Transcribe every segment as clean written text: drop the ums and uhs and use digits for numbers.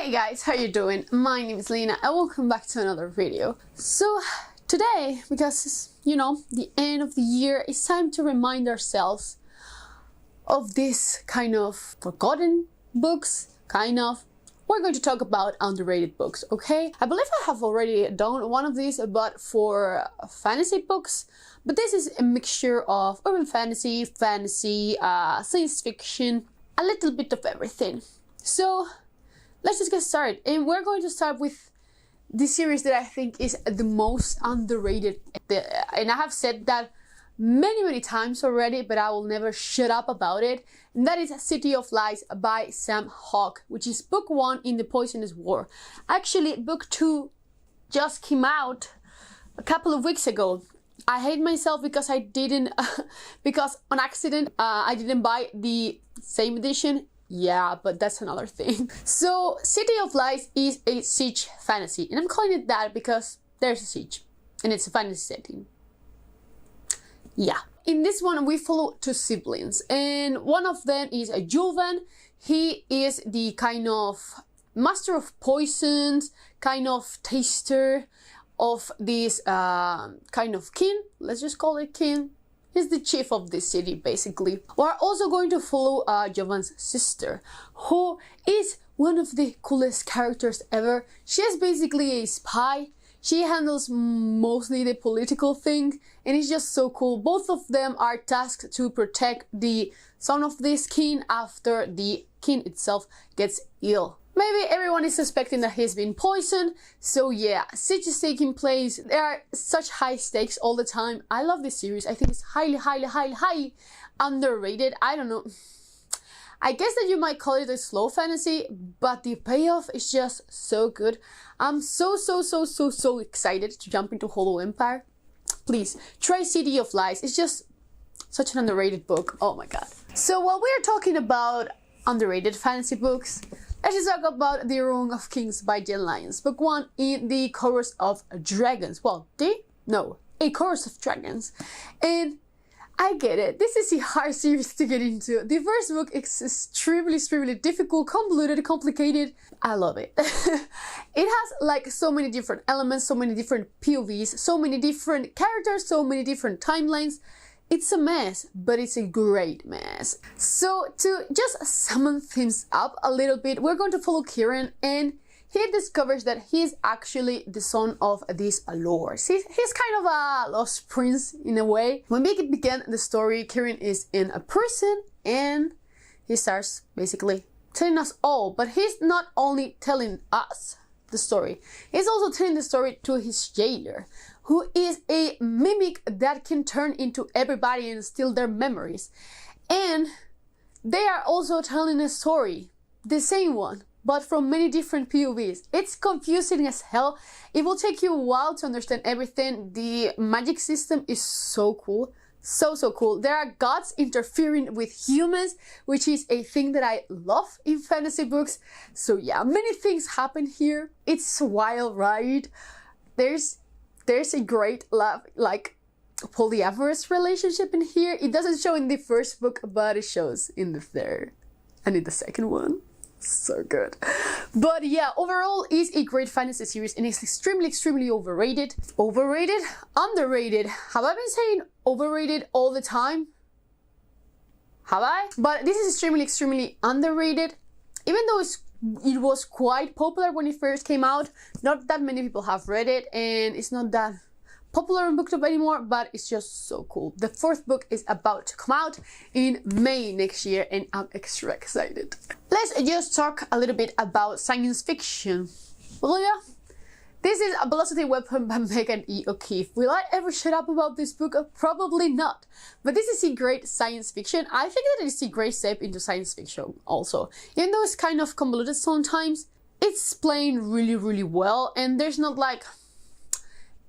Hey guys, how you doing? My name is Lena and welcome back to another video. So today, because you know, the end of the year, it's time to remind ourselves of this kind of forgotten books, we're going to talk about underrated books, okay? I believe I have already done one of these, but for fantasy books. But this is a mixture of urban fantasy, science fiction, a little bit of everything. So let's just get started. And we're going to start with the series that I think is the most underrated. And I have said that many times already, but I will never shut up about it. And that is City of Lies by Sam Hawke, which is book 1 in the Poisonous War. Actually, book 2 just came out a couple of weeks ago. I hate myself because I didn't, because on accident, I didn't buy the same edition. Yeah, but that's another thing. So, City of Lies is a siege fantasy. And I'm calling it that because there's a siege. And it's a fantasy setting. Yeah. In this one, we follow 2 siblings. And one of them is a Jovan. He is the kind of master of poisons, kind of taster of this kind of king. Let's just call it king. He's the chief of this city, basically. We're also going to follow Jovan's sister, who is one of the coolest characters ever. She is basically a spy. She handles mostly the political thing, and it's just so cool. Both of them are tasked to protect the son of this king after the king itself gets ill. Maybe everyone is suspecting that he's been poisoned, so yeah, siege is taking place. There are such high stakes all the time. I love this series. I think it's highly underrated. I don't know. I guess that you might call it a slow fantasy, but the payoff is just so good. I'm so excited to jump into Hollow Empire. Please, try City of Lies. It's just such an underrated book. Oh my god. So while we're talking about underrated fantasy books, let's just talk about The Wrong of Kings by Jen Lyons. Book 1 in the Chorus of Dragons. Well, a Chorus of Dragons. And I get it. This is a hard series to get into. The first book is extremely difficult, convoluted, complicated. I love it. It has like so many different elements, so many different POVs, so many different characters, so many different timelines. It's a mess, but it's a great mess. So to just summon things up a little bit, we're going to follow Kieran, and he discovers that he's actually the son of this lord. He's kind of a lost prince in a way. When we begin the story, Kieran is in a prison and he starts basically telling us all, but he's not only telling us the story, he's also telling the story to his jailer, who is a mimic that can turn into everybody and steal their memories. And they are also telling a story, the same one, but from many different POVs. It's confusing as hell. It will take you a while to understand everything. The magic system is so cool. So cool. There are gods interfering with humans, which is a thing that I love in fantasy books. So yeah, many things happen here. It's a wild ride. There's a great love, like polyamorous relationship in here. It doesn't show in the first book, but it shows in the third and in the second one. So good. But yeah, overall it's a great fantasy series and it's extremely overrated. Overrated? Underrated. Have I been saying overrated all the time? Have I? But this is extremely underrated. Even though it was quite popular when it first came out, not that many people have read it, and it's not that popular in BookTube anymore, but it's just so cool. The 4th book is about to come out in May next year, and I'm extra excited. Let's just talk a little bit about science fiction. Well, yeah, this is A Velocity Weapon by Megan E. O'Keefe. Will I ever shut up about this book? Probably not. But this is a great science fiction. I think that it's a great step into science fiction also. Even though it's kind of convoluted sometimes, it's playing really well, and there's not like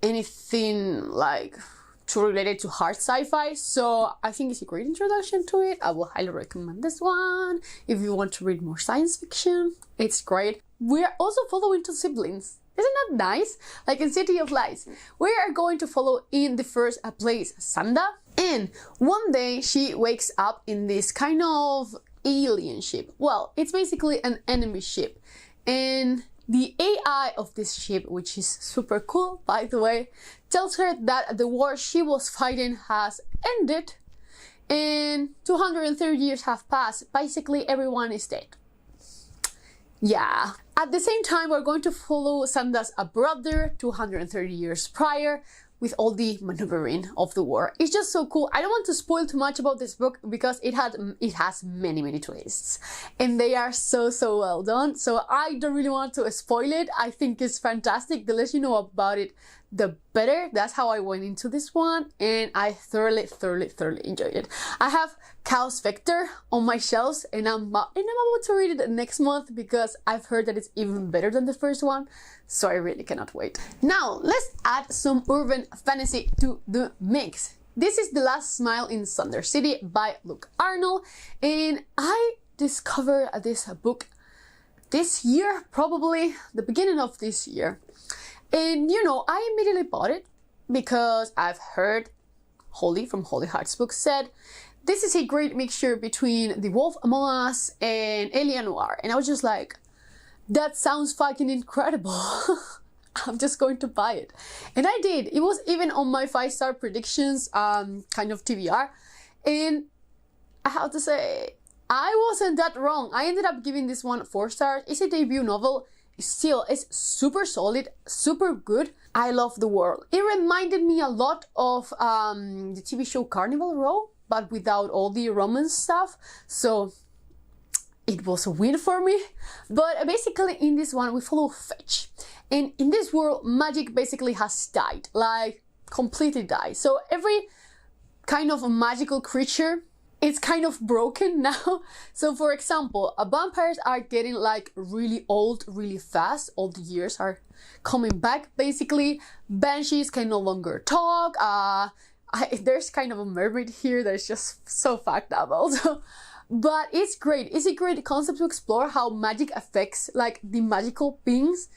anything like too related to hard sci-fi, so I think it's a great introduction to it. I will highly recommend this one if you want to read more science fiction. It's great. We are also following 2 siblings. Isn't that nice? Like in City of Lies, we are going to follow in the first place Sunder, and one day she wakes up in this kind of alien ship. Well, it's basically an enemy ship, and the AI of this ship, which is super cool by the way, tells her that the war she was fighting has ended and 230 years have passed. Basically everyone is dead. Yeah. At the same time, we're going to follow Sunder's brother 230 years prior, with all the maneuvering of the war. It's just so cool. I don't want to spoil too much about this book because it has many twists and they are so well done. So I don't really want to spoil it. I think it's fantastic. The less you know about it, the better. That's how I went into this one and I thoroughly enjoyed it. I have Chaos Vector on my shelves and I'm about to read it next month because I've heard that it's even better than the first one. So I really cannot wait. Now let's add some urban fantasy to the mix. This is The Last Smile in Sunder City by Luke Arnold, and I discovered this book this year, probably the beginning of this year. And you know, I immediately bought it because I've heard Holly from Holy Hearts Books said this is a great mixture between The Wolf Among Us and Alien Noir, and I was just like, that sounds fucking incredible. I'm just going to buy it. And I did. It was even on my 5-star predictions kind of TBR. And I have to say, I wasn't that wrong. I ended up giving this one 4 stars. It's a debut novel. Still, it's super solid, super good. I love the world. It reminded me a lot of the TV show Carnival Row, but without all the romance stuff. So it was a win for me. But basically in this one we follow Fetch, and in this world magic basically has died, like completely died. So every kind of magical creature, it's kind of broken now. So for example, vampires are getting like really old really fast. All the years are coming back basically. Banshees can no longer talk. There's kind of a mermaid here that's just so fucked up also. But it's great. It's a great concept to explore how magic affects like the magical beings.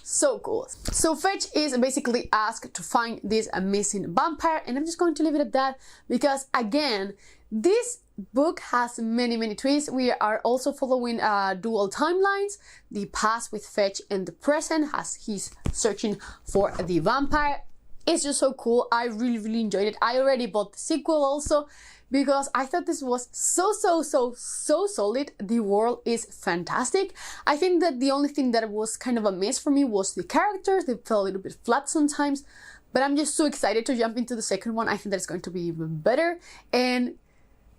So cool. So Fetch is basically asked to find this missing vampire, and I'm just going to leave it at that because again, this book has many twists. We are also following dual timelines, the past with Fetch and the present as he's searching for the vampire. It's just so cool. I really enjoyed it. I already bought the sequel also because I thought this was so solid. The world is fantastic. I think that the only thing that was kind of a miss for me was the characters. They felt a little bit flat sometimes, but I'm just so excited to jump into the second one. I think that it's going to be even better. And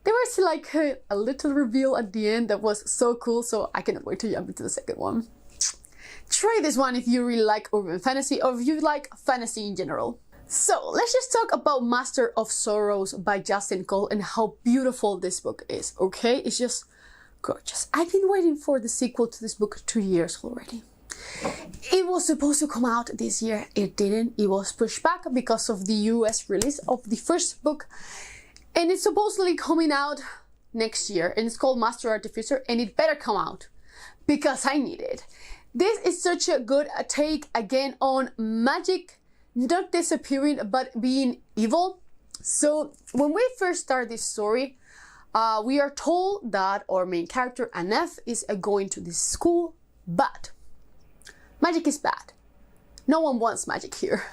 there was like a little reveal at the end that was so cool, so I cannot wait to jump into the second one. Try this one if you really like urban fantasy or if you like fantasy in general. So let's just talk about Master of Sorrows by Justin Cole and how beautiful this book is, okay? It's just gorgeous. I've been waiting for the sequel to this book 2 years already. It was supposed to come out this year. It didn't. It was pushed back because of the US release of the first book. And it's supposedly coming out next year, and it's called Master Artificer, and it better come out because I need it. This is such a good take again on magic not disappearing but being evil. So when we first start this story, we are told that our main character Anef is going to this school, but magic is bad. No one wants magic here.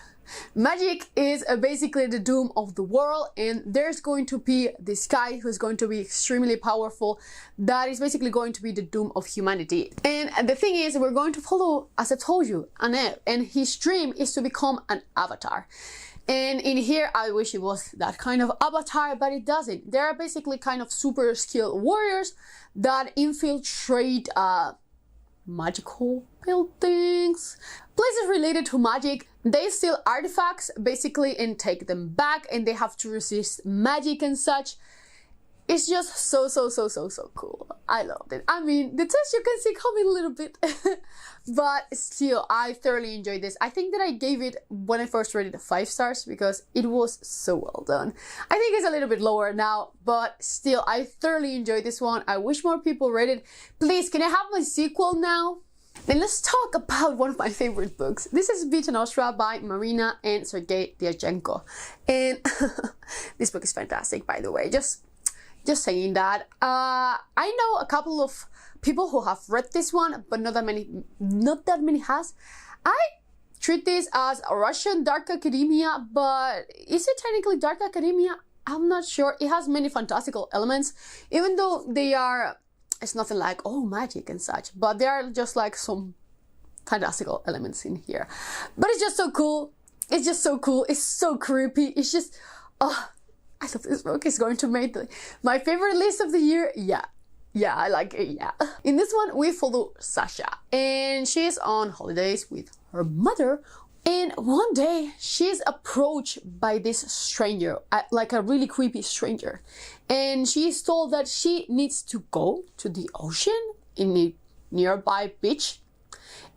Magic is basically the doom of the world, and there's going to be this guy who's going to be extremely powerful that is basically going to be the doom of humanity. And the thing is, we're going to follow, as I told you, Anef, and his dream is to become an avatar. And in here, I wish it was that kind of avatar, but it doesn't. There are basically kind of super skilled warriors that infiltrate magical buildings, places related to magic. They steal artifacts basically and take them back, and they have to resist magic and such. It's just so cool. I loved it. I mean, the twist you can see coming a little bit, but still, I thoroughly enjoyed this. I think that I gave it, when I first read it, 5 stars because it was so well done. I think it's a little bit lower now, but still, I thoroughly enjoyed this one. I wish more people read it. Please, can I have my sequel now? Then let's talk about one of my favorite books. This is Vita Nostra by Marina and Sergei Dyachenko. And this book is fantastic, by the way. Just just saying that. I know a couple of people who have read this one, but not that many has. I treat this as a Russian dark academia, but is it technically dark academia? I'm not sure. It has many fantastical elements, even though it's nothing like, oh, magic and such, but there are just like some fantastical elements in here. But it's just so cool. It's just so cool. It's so creepy. It's just, oh, I love this book. It's going to make my favorite list of the year. Yeah, I like it, yeah. In this one, we follow Sasha, and she's on holidays with her mother, and one day she's approached by this stranger, like a really creepy stranger, and she's told that she needs to go to the ocean in a nearby beach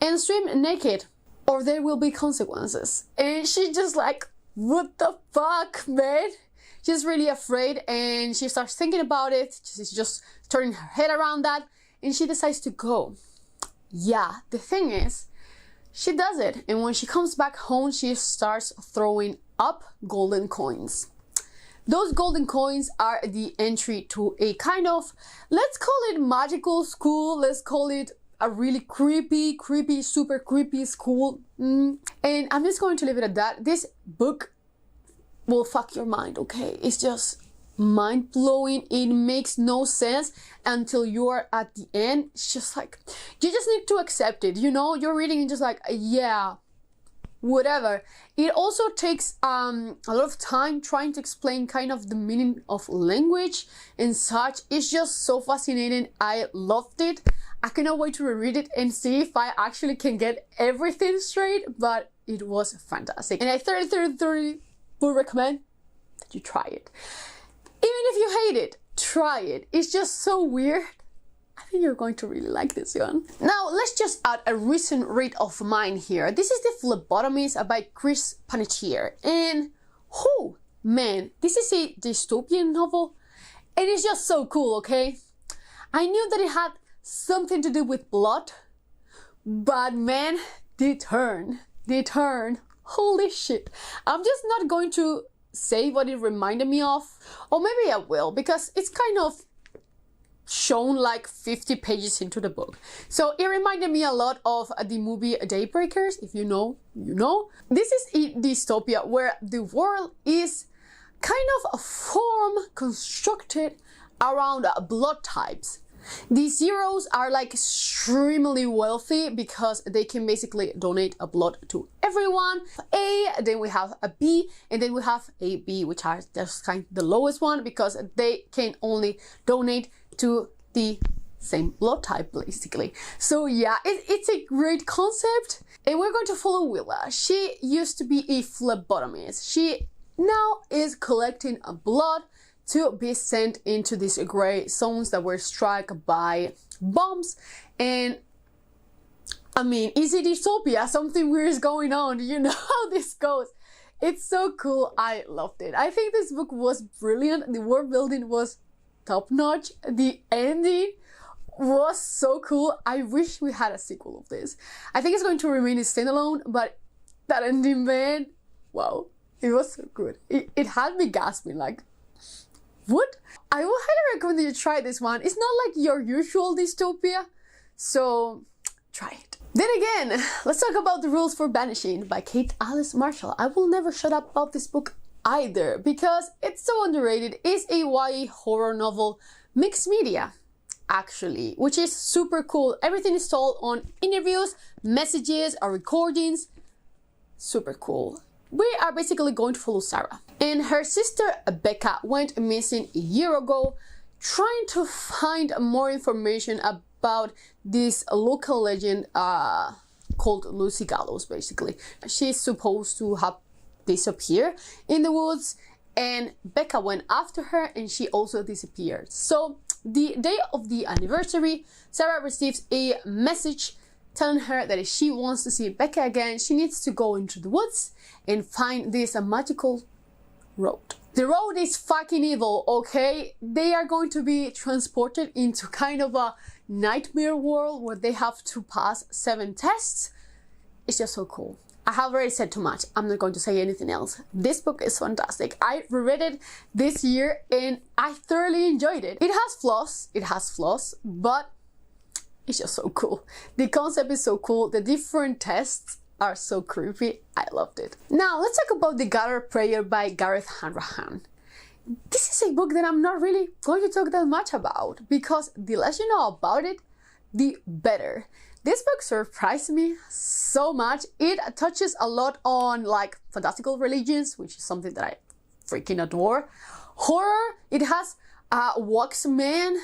and swim naked, or there will be consequences. And she's just like, what the fuck, man? She's really afraid, and she starts thinking about it. She's just turning her head around that, and she decides to go. Yeah, the thing is, she does it, and when she comes back home, she starts throwing up golden coins. Those golden coins are the entry to a kind of, let's call it magical school, let's call it a really creepy, super creepy school. And I'm just going to leave it at that. This book will fuck your mind, okay? It's just mind-blowing. It makes no sense until you're at the end. It's just like, you just need to accept it, you know? You're reading and just like, yeah, whatever. It also takes a lot of time trying to explain kind of the meaning of language and such. It's just so fascinating. I loved it. I cannot wait to reread it and see if I actually can get everything straight, but it was fantastic. And I thoroughly would recommend that you try it. Even if you hate it, try it. It's just so weird. I think you're going to really like this one. Now, let's just add a recent read of mine here. This is the Phlebotomies by Chris Panettiere. And, oh, man, this is a dystopian novel. And it's just so cool, okay? I knew that it had something to do with blood, but man, they turn. Holy shit. I'm just not going to say what it reminded me of, or maybe I will, because it's kind of shown like 50 pages into the book. So it reminded me a lot of the movie Daybreakers. If you know, you know. This is a dystopia where the world is kind of a form constructed around blood types. The zeros are like extremely wealthy because they can basically donate a blood to everyone. A, then we have a B, and then we have a B, which are just kind of the lowest one because they can only donate to the same blood type, basically. So yeah, it's a great concept. And we're going to follow Willa. She used to be a phlebotomist. She now is collecting blood to be sent into these gray zones that were struck by bombs. And I mean, is it dystopia? Something weird is going on. You know how this goes. It's so cool. I loved it. I think this book was brilliant. The world building was top notch. The ending was so cool. I wish we had a sequel of this. I think it's going to remain a standalone, but that ending, man, wow, it was so good. It had me gasping like, what? I will highly recommend that you try this one. It's not like your usual dystopia, so try it. Then again, let's talk about The Rules for Banishing by Kate Alice Marshall. I will never shut up about this book either because it's so underrated. It's a YA horror novel, mixed media, actually, which is super cool. Everything is told on interviews, messages, or recordings. Super cool. We are basically going to follow Sarah. And her sister Becca went missing a year ago, trying to find more information about this local legend called Lucy Gallows, basically. She's supposed to have disappeared in the woods, and Becca went after her and she also disappeared. So the day of the anniversary, Sarah receives a message telling her that if she wants to see Becca again, she needs to go into the woods and find this magical road. The road is fucking evil, okay? They are going to be transported into kind of a nightmare world where they have to pass 7 tests. It's just so cool. I have already said too much. I'm not going to say anything else. This book is fantastic. I reread it this year and I thoroughly enjoyed it. It has flaws, but it's just so cool. The concept is so cool. The different tests are so creepy. I loved it. Now let's talk about The Gathered Prayer by Gareth Hanrahan. This is a book that I'm not really going to talk that much about, because the less you know about it, the better. This book surprised me so much. It touches a lot on like fantastical religions, which is something that I freaking adore. Horror, it has Waxman,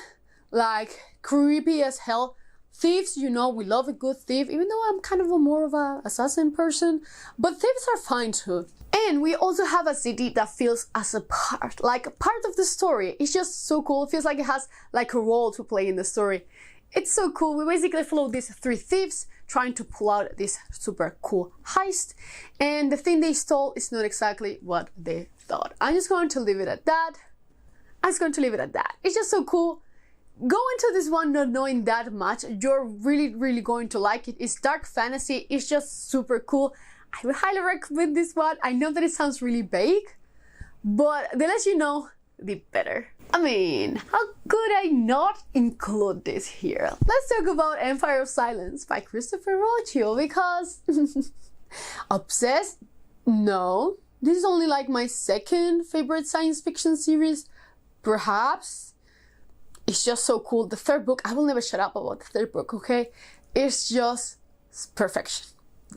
like creepy as hell. Thieves, you know, we love a good thief, even though I'm kind of more of an assassin person, but thieves are fine too. And we also have a city that feels as a part of the story. It's just so cool. It feels like it has like a role to play in the story. It's so cool. We basically follow these 3 thieves trying to pull out this super cool heist, and the thing they stole is not exactly what they thought. I'm just going to leave it at that. It's just so cool. Go into this one not knowing that much. You're really going to like it. It's dark fantasy. It's just super cool. I would highly recommend this one. I know that it sounds really vague, but the less you know, the better. I mean, how could I not include this here? Let's talk about Empire of Silence by Christopher Rocio, because obsessed? No. This is only like my second favorite science fiction series, perhaps. It's just so cool. The 3rd book, I will never shut up about the 3rd book, okay? It's just perfection.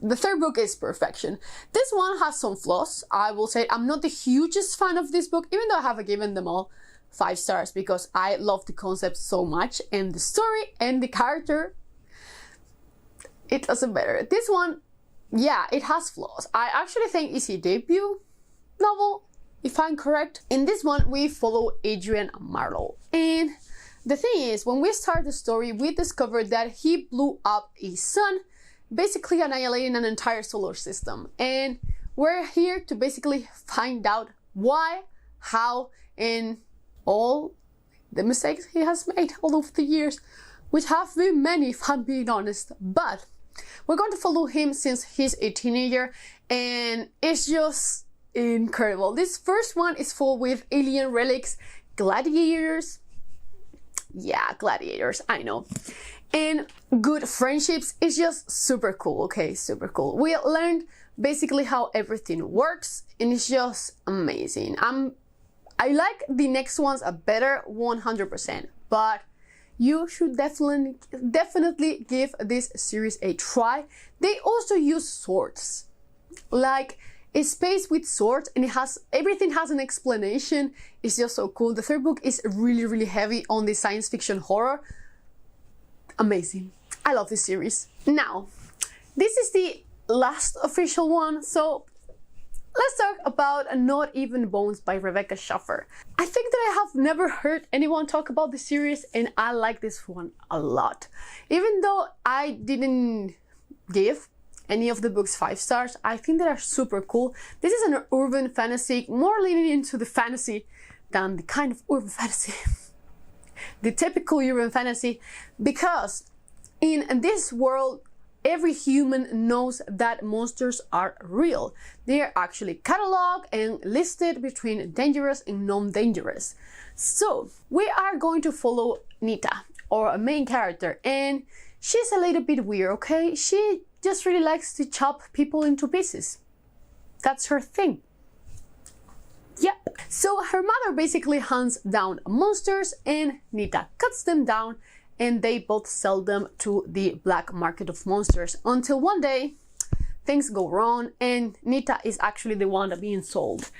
The 3rd book is perfection. This one has some flaws, I will say. I'm not the hugest fan of this book, even though I have given them all 5 stars, because I love the concept so much, and the story and the character, it doesn't matter. This one, yeah, it has flaws. I actually think it's a debut novel, if I'm correct. In this one, we follow Adrian Marlowe, and the thing is, when we start the story, we discovered that he blew up a sun, basically annihilating an entire solar system. And we're here to basically find out why, how, and all the mistakes he has made all over the years, which have been many, if I'm being honest. But we're going to follow him since he's a teenager, and it's just incredible. This first one is full with alien relics, gladiators. Yeah, gladiators, I know. And good friendships. Is just super cool, okay? Super cool. We learned basically how everything works, and it's just amazing. I like the next ones a better 100%, but you should definitely give this series a try. They also use swords, like a space with swords, and everything has an explanation. It's just so cool. The 3rd book is really heavy on the science fiction horror. Amazing. I love this series. Now, this is the last official one, so let's talk about Not Even Bones by Rebecca Schaffer. I think that I have never heard anyone talk about this series, and I like this one a lot. Even though I didn't give any of the books 5 stars, I think they are super cool. This is an urban fantasy, more leaning into the fantasy than the kind of urban fantasy. The typical urban fantasy, because in this world, every human knows that monsters are real. They are actually cataloged and listed between dangerous and non-dangerous. So we are going to follow Nita, or a main character, and she's a little bit weird, okay? She just really likes to chop people into pieces. That's her thing. Yep. So her mother basically hunts down monsters, and Nita cuts them down, and they both sell them to the black market of monsters, until one day things go wrong and Nita is actually the one being sold.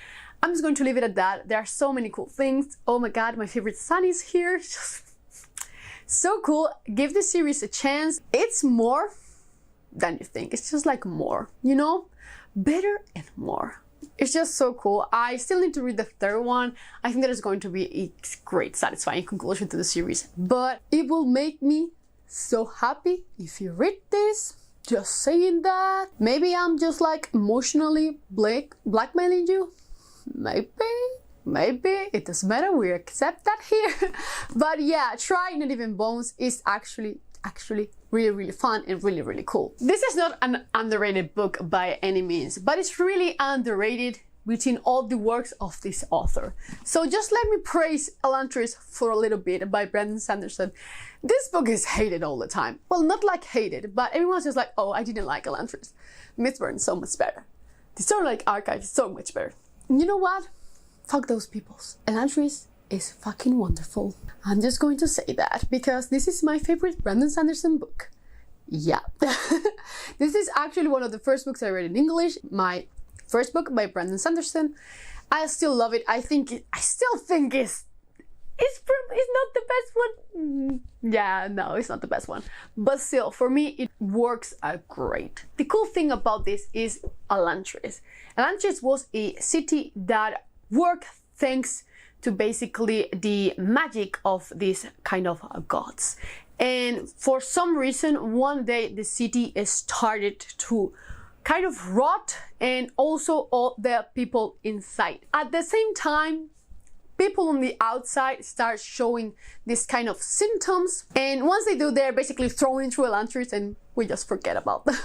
I'm just going to leave it at that. There are so many cool things. Oh my god, my favorite son is here. So cool. Give this series a chance. It's more than you think. It's just like more, you know? Better and more. It's just so cool. I still need to read the 3rd one. I think that is going to be a great, satisfying conclusion to the series. But it will make me so happy if you read this. Just saying that. Maybe I'm just like emotionally blackmailing you. Maybe. It doesn't matter. We accept that here. But yeah, try Not Even Bones. Is actually actually really fun and really cool. This is not an underrated book by any means, but it's really underrated between all the works of this author. So just let me praise Elantris for a little bit by Brandon Sanderson. This book is hated all the time. Well, not like hated, but everyone's just like, oh, I didn't like Elantris. Mistborn is so much better. The Storyline Archive is so much better. And you know what? Fuck those peoples. Elantris is fucking wonderful. I'm just going to say that because this is my favorite Brandon Sanderson book. Yeah. This is actually one of the first books I read in English. My first book by Brandon Sanderson. I still love it. I still think it's not the best one. Yeah, no, it's not the best one. But still, for me, it works great. The cool thing about this is Elantris. Elantris was a city that worked thanks to basically the magic of these kind of gods. And for some reason, one day the city started to kind of rot, and also all the people inside. At the same time, people on the outside start showing this kind of symptoms, and once they do, they're basically thrown into Elantris and we just forget about them.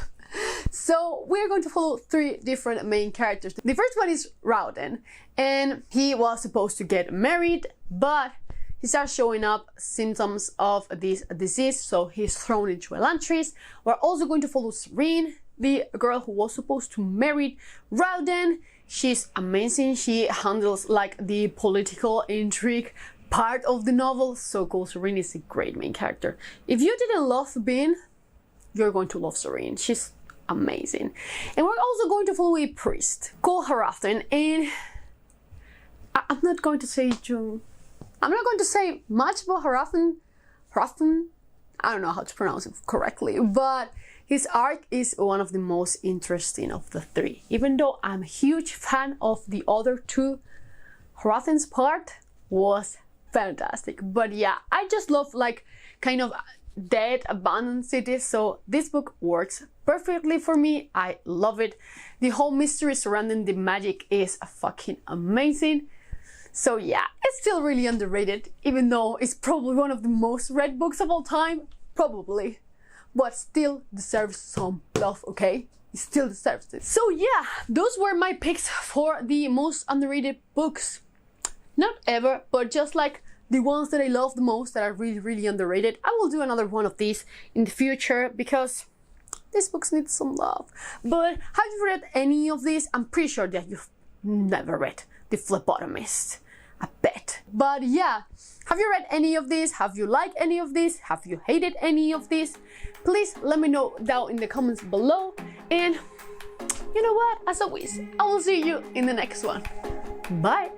So we're going to follow 3 different main characters. The first one is Rauden, and he was supposed to get married, but he starts showing up symptoms of this disease, so he's thrown into Elantris. We're also going to follow Sirens, the girl who was supposed to marry Rauden. She's amazing. She handles like the political intrigue part of the novel. So cool. Sirens is a great main character. If you didn't love Bean, you're going to love Sirens. She's amazing. And we're also going to follow a priest called Haraften. And I'm not going to say much about Haraften. I don't know how to pronounce it correctly, but his arc is one of the most interesting of the 3. Even though I'm a huge fan of the other 2, Haraften's part was fantastic. But yeah, I just love like kind of dead, abandoned cities, so this book works perfectly for me. I love it. The whole mystery surrounding the magic is fucking amazing. So yeah, it's still really underrated, even though it's probably one of the most read books of all time, probably. But still deserves some love, okay? It still deserves it. So yeah, those were my picks for the most underrated books. Not ever, but just like the ones that I love the most that are really underrated. I will do another one of these in the future because these books need some love. But have you read any of these? I'm pretty sure that you've never read The Phlebotomist. I bet. But yeah, have you read any of these? Have you liked any of these? Have you hated any of these? Please let me know down in the comments below. And you know what? As always, I will see you in the next one. Bye!